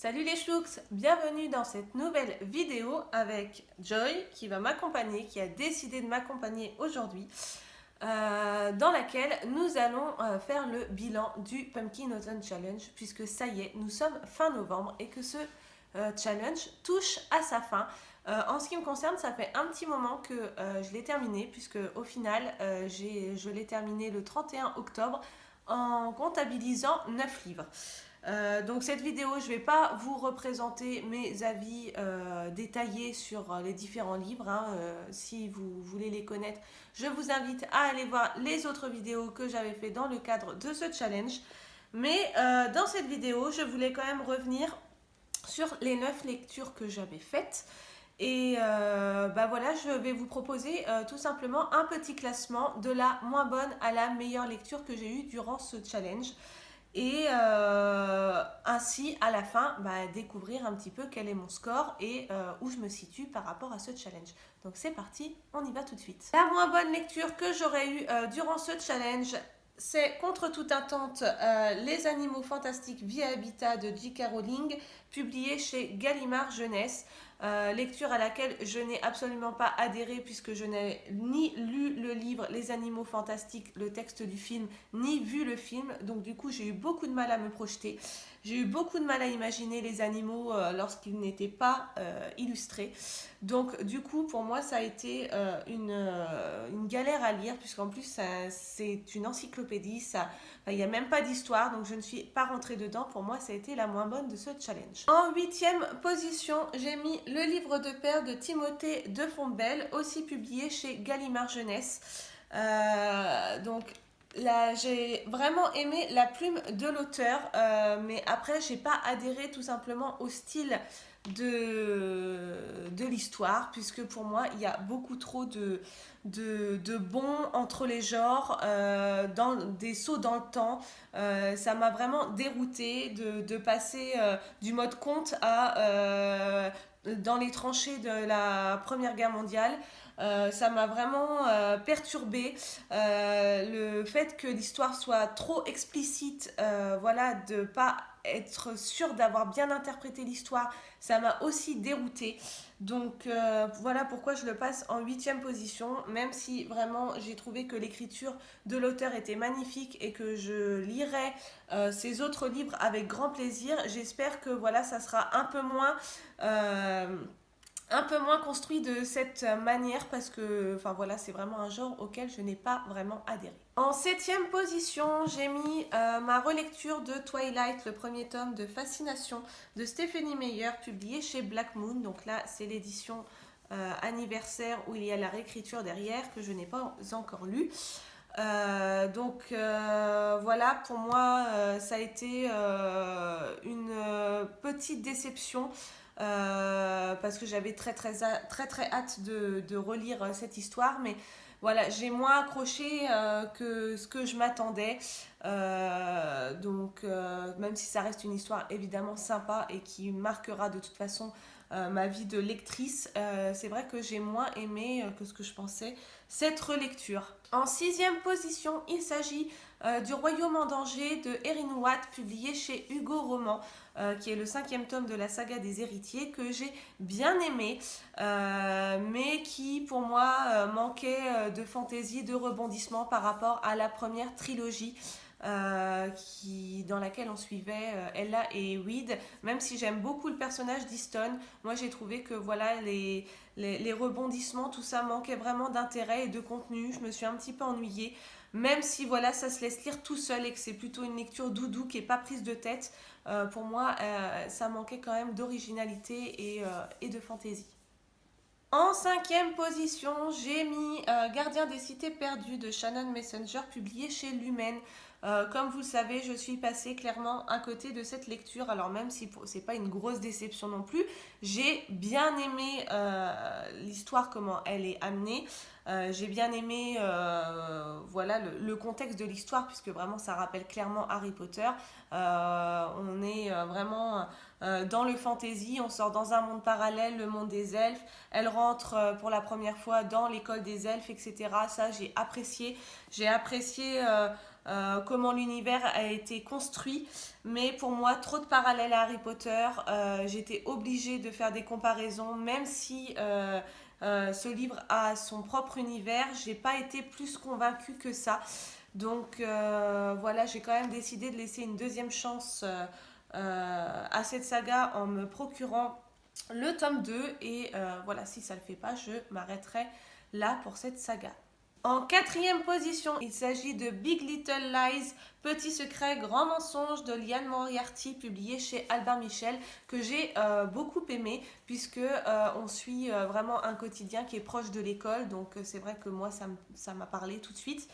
Salut les chlouks, bienvenue dans cette nouvelle vidéo avec Joy qui va m'accompagner, qui a décidé de m'accompagner aujourd'hui, dans laquelle nous allons faire le bilan du Pumpkin Autumn Challenge, puisque ça y est, nous sommes fin novembre et que ce challenge touche à sa fin. En ce qui me concerne, ça fait un petit moment que je l'ai terminé, puisque au final, je l'ai terminé le 31 octobre en comptabilisant 9 livres. Donc cette vidéo, je ne vais pas vous représenter mes avis détaillés sur les différents livres. Si vous voulez les connaître, je vous invite à aller voir les autres vidéos que j'avais fait dans le cadre de ce challenge. Mais dans cette vidéo, je voulais quand même revenir sur les 9 lectures que j'avais faites. Et voilà, je vais vous proposer tout simplement un petit classement de la moins bonne à la meilleure lecture que j'ai eue durant ce challenge. Et ainsi, à la fin, découvrir un petit peu quel est mon score et où je me situe par rapport à ce challenge. Donc c'est parti, on y va tout de suite. La moins bonne lecture que j'aurais eue durant ce challenge, c'est Contre toute attente, Les animaux fantastiques Vie et Habitat de J.K. Rowling, publié chez Gallimard Jeunesse. Lecture à laquelle je n'ai absolument pas adhéré puisque je n'ai ni lu le livre Les animaux fantastiques, le texte du film, ni vu le film. Donc du coup j'ai eu beaucoup de mal à me projeter. J'ai eu beaucoup de mal à imaginer les animaux lorsqu'ils n'étaient pas illustrés. Donc du coup pour moi ça a été une galère à lire puisqu'en plus c'est une encyclopédie, il n'y a même pas d'histoire, donc je ne suis pas rentrée dedans. Pour moi, ça a été la moins bonne de ce challenge. En 8e position, j'ai mis Le livre de père de Timothée de Fontbelle, aussi publié chez Gallimard Jeunesse. Donc là, j'ai vraiment aimé la plume de l'auteur, mais après, j'ai pas adhéré tout simplement au style de l'histoire, puisque pour moi, il y a beaucoup trop de bonds entre les genres, dans des sauts dans le temps. Ça m'a vraiment déroutée de passer du mode conte à dans les tranchées de la Première Guerre mondiale. Ça m'a vraiment perturbée. Le fait que l'histoire soit trop explicite, voilà, de pas être sûr d'avoir bien interprété l'histoire, ça m'a aussi déroutée. Donc voilà pourquoi je le passe en 8e position, même si vraiment j'ai trouvé que l'écriture de l'auteur était magnifique et que je lirai ses autres livres avec grand plaisir. J'espère que voilà, ça sera un peu moins construit de cette manière parce que enfin voilà, c'est vraiment un genre auquel je n'ai pas vraiment adhéré. En 7e position, j'ai mis ma relecture de Twilight, le premier tome de Fascination de Stephenie Meyer, publié chez Black Moon. Donc là, c'est l'édition anniversaire où il y a la réécriture derrière que je n'ai pas encore lu. Voilà, pour moi, ça a été une petite déception. Parce que j'avais très hâte de relire cette histoire, mais voilà, j'ai moins accroché que ce que je m'attendais. Même si ça reste une histoire évidemment sympa et qui marquera de toute façon ma vie de lectrice, c'est vrai que j'ai moins aimé que ce que je pensais cette relecture. En 6e position, il s'agit du Royaume en danger de Erin Watt, publié chez Hugo Roman, qui est le 5e tome de la saga des héritiers, que j'ai bien aimé, mais qui pour moi manquait de fantaisie, de rebondissement par rapport à la première trilogie. Dans laquelle on suivait Ella et Weed. Même si j'aime beaucoup le personnage d'Easton, moi j'ai trouvé que voilà, les rebondissements, tout ça manquait vraiment d'intérêt et de contenu. Je me suis un petit peu ennuyée, même si voilà, ça se laisse lire tout seul et que c'est plutôt une lecture doudou qui n'est pas prise de tête. Pour moi, ça manquait quand même d'originalité et de fantaisie. En 5e position, j'ai mis Gardien des cités perdues de Shannon Messenger, publié chez Lumen. Comme vous le savez, je suis passée clairement à côté de cette lecture. Alors même si c'est pas une grosse déception non plus, j'ai bien aimé l'histoire, comment elle est amenée. J'ai bien aimé voilà, le contexte de l'histoire, puisque vraiment ça rappelle clairement Harry Potter. On est vraiment dans le fantasy, on sort dans un monde parallèle, le monde des elfes. Elle rentre pour la première fois dans l'école des elfes, etc. Ça, j'ai apprécié. J'ai apprécié comment l'univers a été construit. Mais pour moi, trop de parallèles à Harry Potter. J'étais obligée de faire des comparaisons, même si ce livre a son propre univers. J'ai pas été plus convaincue que ça. Donc voilà, j'ai quand même décidé de laisser une deuxième chance à cette saga en me procurant le tome 2. Et voilà, si ça ne le fait pas, je m'arrêterai là pour cette saga. En quatrième position, il s'agit de Big Little Lies, Petit secret, grand mensonge de Liane Moriarty, publié chez Albin Michel, que j'ai beaucoup aimé, puisque on suit vraiment un quotidien qui est proche de l'école. Donc c'est vrai que moi, ça m'a parlé tout de suite.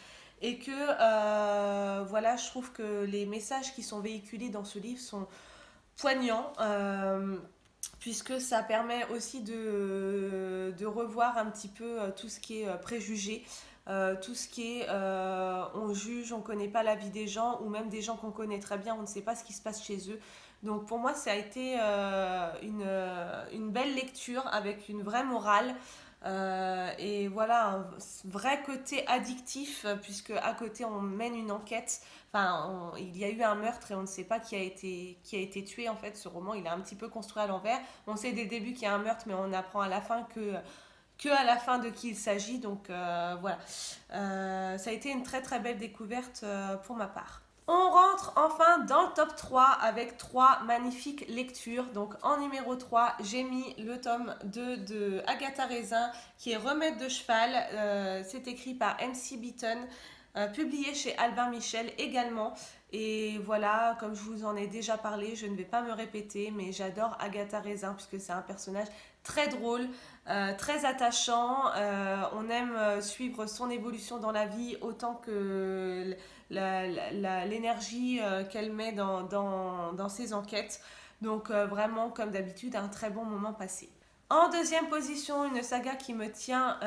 Et que voilà, je trouve que les messages qui sont véhiculés dans ce livre sont poignants. Puisque ça permet aussi de revoir un petit peu tout ce qui est préjugé, tout ce qui est on juge, on ne connaît pas la vie des gens, ou même des gens qu'on connaît très bien, on ne sait pas ce qui se passe chez eux. Donc pour moi, ça a été une belle lecture avec une vraie morale. Et voilà, un vrai côté addictif, puisque à côté on mène une enquête. Enfin, il y a eu un meurtre et on ne sait pas qui a été tué. En fait, ce roman, il est un petit peu construit à l'envers. On sait dès le début qu'il y a un meurtre, mais on apprend à la fin que à la fin de qui il s'agit. Donc voilà, ça a été une très très belle découverte pour ma part. On rentre enfin dans le top 3 avec 3 magnifiques lectures. Donc en numéro 3, j'ai mis le tome 2 de Agatha Raisin, qui est Remède de cheval. C'est écrit par MC Beaton, publié chez Albin Michel également. Et voilà, comme je vous en ai déjà parlé, je ne vais pas me répéter, mais j'adore Agatha Raisin puisque c'est un personnage très drôle, très attachant. On aime suivre son évolution dans la vie autant que l'énergie qu'elle met dans ses enquêtes. Donc vraiment, comme d'habitude, un très bon moment passé. En deuxième position, une saga qui me tient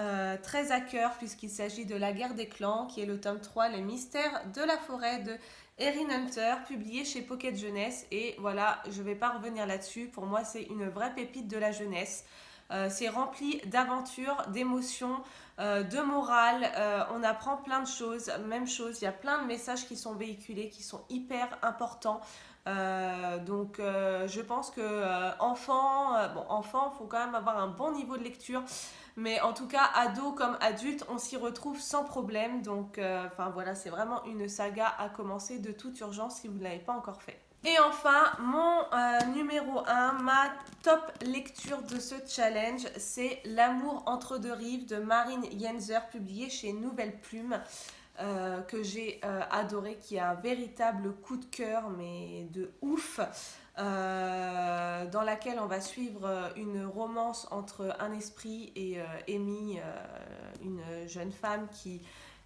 très à cœur puisqu'il s'agit de La guerre des clans, qui est le tome 3, Les mystères de la forêt de Erin Hunter, publié chez Pocket Jeunesse. Et voilà, je ne vais pas revenir là-dessus. Pour moi, c'est une vraie pépite de la jeunesse. C'est rempli d'aventures, d'émotions, de morale. On apprend plein de choses. Même chose, il y a plein de messages qui sont véhiculés, qui sont hyper importants. Donc je pense que enfant, faut quand même avoir un bon niveau de lecture, mais en tout cas ado comme adulte, on s'y retrouve sans problème. Donc voilà, c'est vraiment une saga à commencer de toute urgence si vous ne l'avez pas encore fait. Et enfin, mon numéro 1, ma top lecture de ce challenge, c'est L'amour entre deux rives de Marine Yenzer, publié chez Nouvelle Plume. Que j'ai adoré, qui a un véritable coup de cœur, mais de ouf, dans laquelle on va suivre une romance entre un esprit et Amy, une jeune femme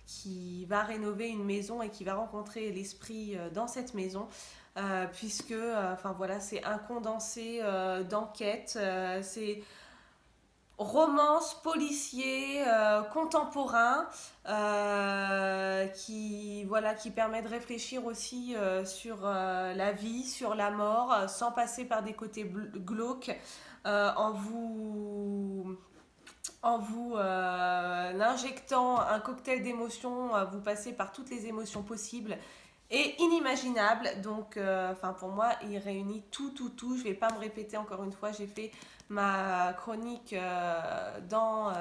qui va rénover une maison et qui va rencontrer l'esprit dans cette maison. Puisque voilà, c'est un condensé d'enquête, c'est romance, policier, contemporain, qui permet de réfléchir aussi sur la vie, sur la mort, sans passer par des côtés glauques, en vous injectant un cocktail d'émotions. Vous passez par toutes les émotions possibles et inimaginable. Donc pour moi, il réunit tout. Je vais pas me répéter encore une fois, j'ai fait ma chronique dans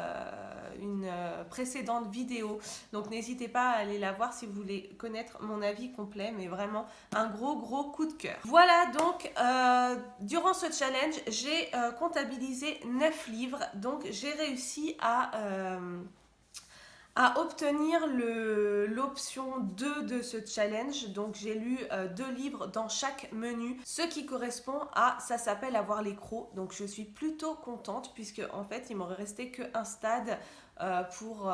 une précédente vidéo, donc n'hésitez pas à aller la voir si vous voulez connaître mon avis complet, mais vraiment un gros coup de cœur. Voilà, donc durant ce challenge, j'ai comptabilisé 9 livres, donc j'ai réussi à obtenir l'option 2 de ce challenge. Donc j'ai lu 2 livres dans chaque menu, ce qui correspond à ça s'appelle avoir les crocs. Donc je suis plutôt contente puisque en fait il m'aurait resté qu'un stade pour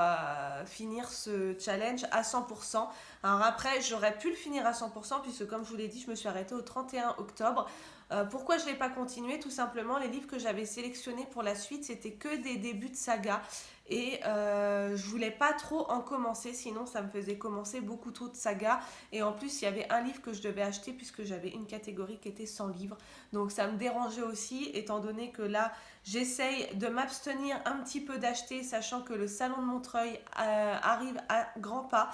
finir ce challenge à 100%. Alors après j'aurais pu le finir à 100% puisque comme je vous l'ai dit, je me suis arrêtée au 31 octobre. Pourquoi je ne l'ai pas continué? Tout simplement, les livres que j'avais sélectionnés pour la suite, c'était que des débuts de saga. Et je voulais pas trop en commencer, sinon ça me faisait commencer beaucoup trop de sagas. Et en plus, il y avait un livre que je devais acheter puisque j'avais une catégorie qui était 100 livres. Donc ça me dérangeait aussi, étant donné que là, j'essaye de m'abstenir un petit peu d'acheter, sachant que que le salon de Montreuil arrive à grands pas.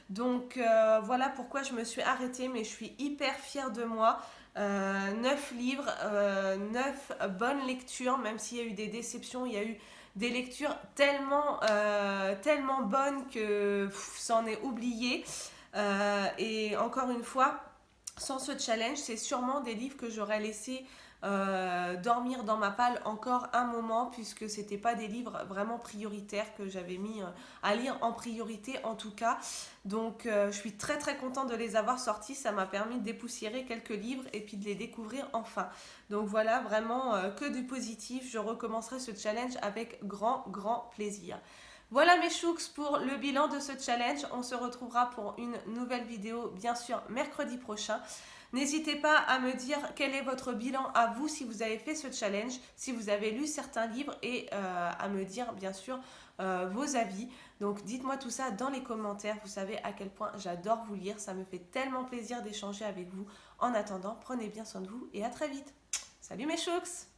Donc voilà pourquoi je me suis arrêtée, mais je suis hyper fière de moi. 9 livres, 9 bonnes lectures, même s'il y a eu des déceptions, il y a eu des lectures tellement, tellement bonnes que ça en est oublié. Et encore une fois, sans ce challenge, c'est sûrement des livres que j'aurais laissé dormir dans ma palle encore un moment, puisque c'était pas des livres vraiment prioritaires que j'avais mis à lire en priorité en tout cas. Donc je suis très très contente de les avoir sortis, ça m'a permis de dépoussiérer quelques livres et puis de les découvrir enfin. Donc voilà, vraiment que du positif, je recommencerai ce challenge avec grand grand plaisir. Voilà mes chouks pour le bilan de ce challenge. On se retrouvera pour une nouvelle vidéo, bien sûr, mercredi prochain. N'hésitez pas à me dire quel est votre bilan à vous si vous avez fait ce challenge, si vous avez lu certains livres et à me dire, bien sûr, vos avis. Donc dites-moi tout ça dans les commentaires. Vous savez à quel point j'adore vous lire. Ça me fait tellement plaisir d'échanger avec vous. En attendant, prenez bien soin de vous et à très vite. Salut mes chouks!